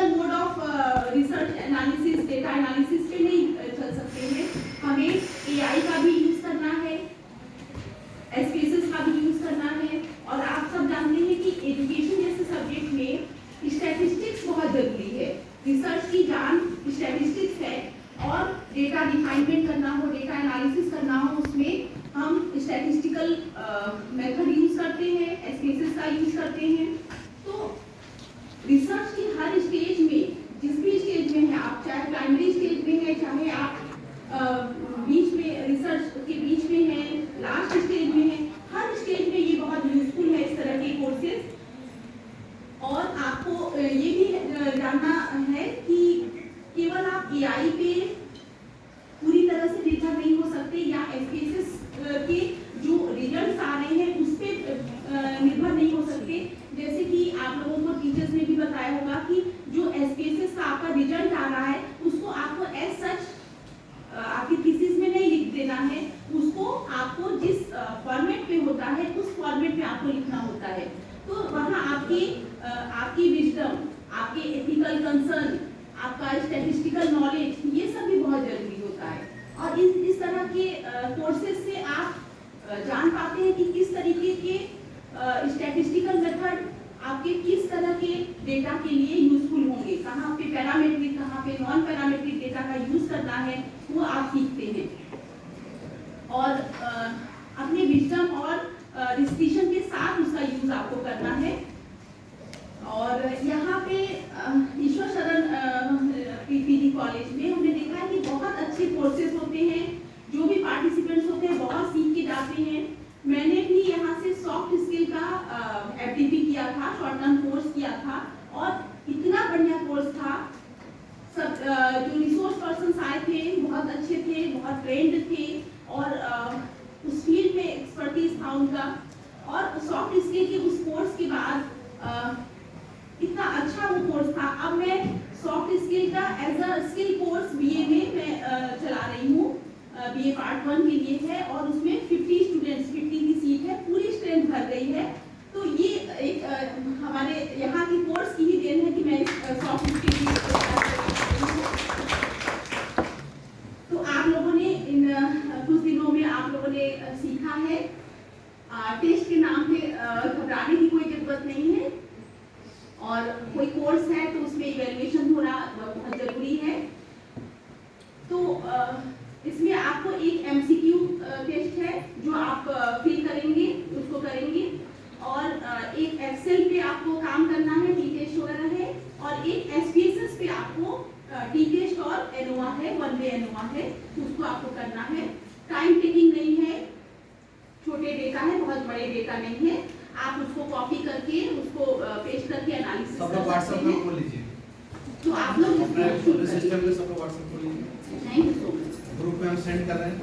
Traditional mode of research analysis, data analysis पे नहीं चल सकते हैं। हमें एआई का भी यूज करना है, एसपीएसएस का भी यूज करना है। और आप सब जानते हैं कि एजुकेशन जैसे सब्जेक्ट में स्टैटिस्टिक्स बहुत जरूरी है। रिसर्च की जान स्टैटिस्टिक्स है, और डेटा रिफाइनमेंट करना हो, डेटा एनालिसिस करना हो, उसमें हम स्टैटिस्टिकल मेथड यूज करते हैं, एसपीएसएस का यूज करते हैं। तो रिसर्च की हर स्टेज में, जिस भी स्टेज में है आप, चाहे प्राइमरी स्टेज में है, चाहे आप बीच में रिसर्च के बीच में है, लास्ट स्टेज में है, हर स्टेज में ये बहुत यूजफुल है इस तरह के कोर्सेज। और आपको ये भी जानना है कि केवल आप एआई पे पूरी तरह से निर्भर नहीं हो सकते, या एसपीएसएस के जो रिजल्ट्स आ रहे हैं उस पर निर्भर नहीं हो सकते। जैसे कि आप लोगों को टीचर्स ने भी बताया होगा कि जो एसपीएसएस का आपका रिजल्ट आ रहा है, उसको आपको एज सच आपकी थीसिस में नहीं लिख देना है, उसको आपको जिस फॉर्मेट में होता है उस फॉर्मेट में आपको लिखना होता है। तो वहाँ आपकी विजडम, आपके एथिकल कंसर्न, आपका स्टैटिस्टिकल नॉलेज, ये सब भी बहुत जरूरी होता है। और इस तरह के कोर्सेज से आप जान पाते हैं कि किस तरीके के स्टैटिस्टिकल मेथड आपके किस तरह के डेटा के लिए यूजफुल होंगे, कहाँ पे पैरामेट्रिक, कहाँ पे नॉन पैरामेट्रिक डेटा का यूज करना है, वो आप सीखते हैं। और अपने विजडम और डिस्क्रिप्शन के साथ उसका यूज आपको करना है। और यहाँ पे ईश्वर शरण पीपीडी कॉलेज में हमने देखा है कि बहुत अच्छे कोर्सेज होते हैं, जो भी पार्टिसिपेंट्स होते हैं बहुत सीख के जाते हैं। मैंने भी यहाँ से सॉफ्ट स्किल का एफटीपी किया था, शॉर्ट टर्म कोर्स किया था, और इतना बढ़िया कोर्स था। सब जो रिसोर्स पर्सन आए थे बहुत अच्छे थे, बहुत ट्रेंड थे, और उस फील्ड में एक्सपर्टीज था उनका। और सॉफ्ट स्किल के उस कोर्स के बाद इतना अच्छा वो कोर्स था। अब मैं सॉफ्ट स्किल का as a skill course BA में मैं चला रही हूँ। बीए पार्ट 1 के लिए है, और उसमें 50 स्टूडेंट्स, 50 की सीट है, पूरी स्ट्रेंथ भर गई है। तो ये एक हमारे यहाँ की कोर्स की ही देन है कि मैं सॉफ्ट स्किल तो आप लोगों ने इन कुछ दिनों में आप लोगों ने सीखा है। टेस्ट के नाम पे घबराने की कोई जरूरत नहीं है, और कोई कोर्स है तो उसमें इवैल्यूएशन होना बहुत जरूरी है। तो इसमें आपको एक एमसीक्यू टेस्ट है जो आप फिल करेंगे, उसको करेंगे, और एक एक्सेल पे आपको काम करना है, टी टेस्ट वगैरह है, और एक एसपीएसएस पे आपको टी टेस्ट और एनोवा है, 1 वे एनोवा है, उसको आपको करना है। टाइम टेकिंग नहीं है, छोटे डेटा है, बहुत बड़े डेटा नहीं है। आप उसको कॉपी करके उसको पेस्ट करके एनालिसिस कर सकते हैं। खोल लीजिए, तो आप लोग अपने सिस्टम में सब व्हाट्सएप खोल लीजिए। Thank you so much. Group में हम सेंड कर रहे हैं।